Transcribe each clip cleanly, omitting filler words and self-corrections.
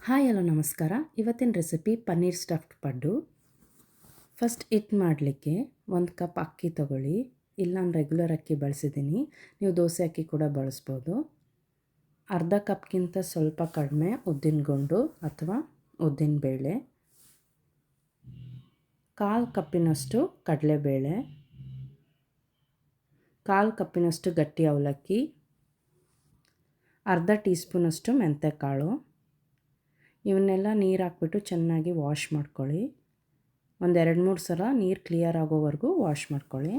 Hi hello ನಮಸ್ಕಾರ. ಇವತ್ತಿನ recipe paneer stuffed ಪಡ್ಡು. First ಹಿಟ್ಟು ಮಾಡಲಿಕ್ಕೆ 1 ಕಪ್ ಅಕ್ಕಿ ತೊಗೊಳ್ಳಿ. ಇಲ್ಲಿ ನಾನು ರೆಗ್ಯುಲರ್ ಅಕ್ಕಿ ಬಳಸಿದ್ದೀನಿ, ನೀವು ದೋಸೆ ಅಕ್ಕಿ ಕೂಡ ಬಳಸ್ಬೋದು. ಅರ್ಧ ಕಪ್ಗಿಂತ ಸ್ವಲ್ಪ ಕಡಿಮೆ ಉದ್ದಿನಗುಂಡು ಅಥವಾ ಉದ್ದಿನಬೇಳೆ, 1/4 ಕಪ್ಪಿನಷ್ಟು ಕಡಲೆಬೇಳೆ, 1/4 ಕಪ್ಪಿನಷ್ಟು ಗಟ್ಟಿ ಅವಲಕ್ಕಿ, ಅರ್ಧ ಟೀ ಸ್ಪೂನಷ್ಟು ಮೆಂತ್ಯಕಾಳು. ಇವನ್ನೆಲ್ಲ ನೀರು ಹಾಕ್ಬಿಟ್ಟು ಚೆನ್ನಾಗಿ ವಾಶ್ ಮಾಡ್ಕೊಳ್ಳಿ. ಒಂದು 2-3 ಸಲ ನೀರು ಕ್ಲಿಯರ್ ಆಗೋವರೆಗೂ ವಾಶ್ ಮಾಡ್ಕೊಳ್ಳಿ.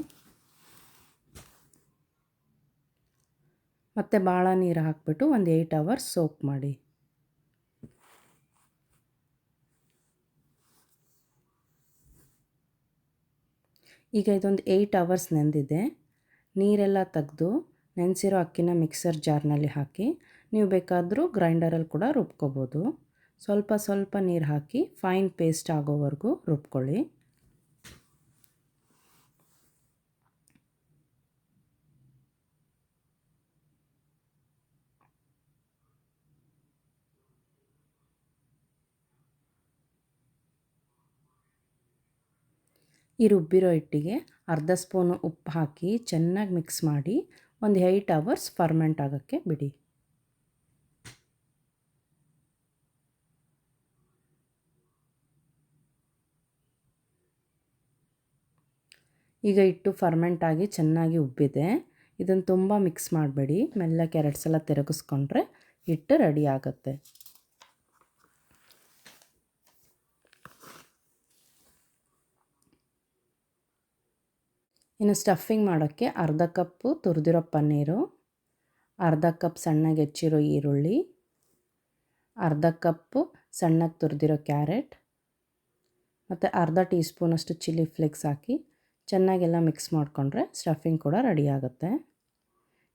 ಮತ್ತು ಭಾಳ ನೀರು ಹಾಕ್ಬಿಟ್ಟು ಒಂದು 8 ಅವರ್ಸ್ ಸೋಕ್ ಮಾಡಿ. ಈಗ ಇದೊಂದು 8 ಅವರ್ಸ್ ನೆಂದಿದೆ. ನೀರೆಲ್ಲ ತೆಗೆದು ನೆನೆಸಿರೋ ಅಕ್ಕಿನ ಮಿಕ್ಸರ್ ಜಾರ್ನಲ್ಲಿ ಹಾಕಿ, ನೀವು ಬೇಕಾದರೂ ಗ್ರೈಂಡರಲ್ಲಿ ಕೂಡ ರುಬ್ಕೋಬೋದು. ಸ್ವಲ್ಪ ಸ್ವಲ್ಪ ನೀರು ಹಾಕಿ ಫೈನ್ ಪೇಸ್ಟ್ ಆಗೋವರೆಗೂ ರುಬ್ಕೊಳ್ಳಿ. ಈ ರುಬ್ಬಿರೋ ಹಿಟ್ಟಿಗೆ ಅರ್ಧ ಸ್ಪೂನು ಉಪ್ಪು ಹಾಕಿ ಚೆನ್ನಾಗಿ ಮಿಕ್ಸ್ ಮಾಡಿ ಒಂದು 8 ಅವರ್ಸ್ ಫರ್ಮೆಂಟ್ ಆಗೋಕ್ಕೆ ಬಿಡಿ. ಈಗ ಹಿಟ್ಟು ಫರ್ಮೆಂಟ್ ಆಗಿ ಚೆನ್ನಾಗಿ ಉಬ್ಬಿದೆ. ಇದನ್ನು ತುಂಬ ಮಿಕ್ಸ್ ಮಾಡಬೇಡಿ, ಮೆಲ್ಲಕ್ಕೆ 2 ಸಲ ತಿರುಗಿಸ್ಕೊಂಡ್ರೆ ಹಿಟ್ಟು ರೆಡಿ ಆಗುತ್ತೆ. ಇನ್ನು ಸ್ಟಫಿಂಗ್ ಮಾಡೋಕ್ಕೆ ಅರ್ಧ ಕಪ್ಪು ತುರಿದಿರೋ ಪನ್ನೀರು, ಅರ್ಧ ಕಪ್ ಸಣ್ಣಗೆ ಹೆಚ್ಚಿರೋ ಈರುಳ್ಳಿ, ಅರ್ಧ ಕಪ್ಪು ಸಣ್ಣಗೆ ತುರಿದಿರೋ ಕ್ಯಾರೆಟ್ ಮತ್ತು ಅರ್ಧ ಟೀ ಸ್ಪೂನಷ್ಟು ಚಿಲ್ಲಿ ಫ್ಲೇಕ್ಸ್ ಹಾಕಿ ಚೆನ್ನಾಗೆಲ್ಲ ಮಿಕ್ಸ್ ಮಾಡಿಕೊಂಡ್ರೆ ಸ್ಟಫಿಂಗ್ ಕೂಡ ರೆಡಿ ಆಗುತ್ತೆ.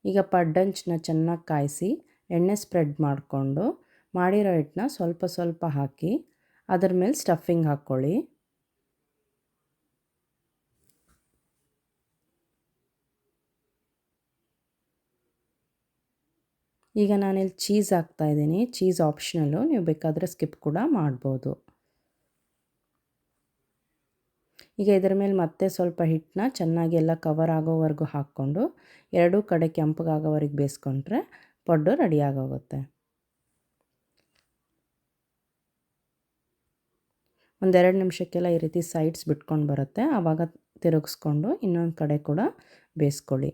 ಈಗ ಪಡ್ಡಂಚನ್ನ ಚೆನ್ನಾಗಿ ಕಾಯಿಸಿ ಎಣ್ಣೆ ಸ್ಪ್ರೆಡ್ ಮಾಡಿಕೊಂಡು ಮಾಡಿರೋ ಹಿಟ್ಟನ್ನ ಸ್ವಲ್ಪ ಸ್ವಲ್ಪ ಹಾಕಿ ಅದರ ಮೇಲೆ ಸ್ಟಫಿಂಗ್ ಹಾಕ್ಕೊಳ್ಳಿ. ಈಗ ನಾನಿಲ್ಲಿ ಚೀಸ್ ಹಾಕ್ತಾಯಿದ್ದೀನಿ. ಚೀಸ್ ಆಪ್ಷನಲ್ಲು, ನೀವು ಬೇಕಾದರೆ ಸ್ಕಿಪ್ ಕೂಡ ಮಾಡ್ಬೋದು. ಈಗ ಇದರ ಮೇಲೆ ಮತ್ತೆ ಸ್ವಲ್ಪ ಹಿಟ್ಟನ್ನ ಚೆನ್ನಾಗಿ ಎಲ್ಲ ಕವರ್ ಆಗೋವರೆಗೂ ಹಾಕ್ಕೊಂಡು 2 ಕಡೆ ಕೆಂಪಗಾಗೋವರೆಗೆ ಬೇಯಿಸ್ಕೊಂಡ್ರೆ ಪಡ್ಡು ರೆಡಿ ಆಗೋಗುತ್ತೆ. ಒಂದು 2 ನಿಮಿಷಕ್ಕೆಲ್ಲ ಈ ರೀತಿ ಸೈಡ್ಸ್ ಬಿಟ್ಕೊಂಡು ಬರುತ್ತೆ, ಆವಾಗ ತಿರುಗಿಸ್ಕೊಂಡು ಇನ್ನೊಂದು ಕಡೆ ಕೂಡ ಬೇಯಿಸ್ಕೊಳ್ಳಿ.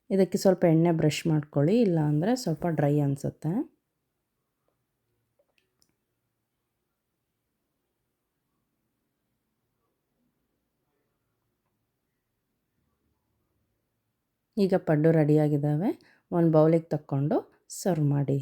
ಇದಕ್ಕೆ ಸ್ವಲ್ಪ ಎಣ್ಣೆ ಬ್ರಷ್ ಮಾಡ್ಕೊಳ್ಳಿ, ಇಲ್ಲ ಅಂದರೆ ಸ್ವಲ್ಪ ಡ್ರೈ ಅನಿಸುತ್ತೆ. ಈಗ ಪಡ್ಡು ರೆಡಿಯಾಗಿದ್ದಾವೆ. ಒಂದು ಬೌಲಿಗೆ ತಕ್ಕೊಂಡು ಸರ್ವ್ ಮಾಡಿ.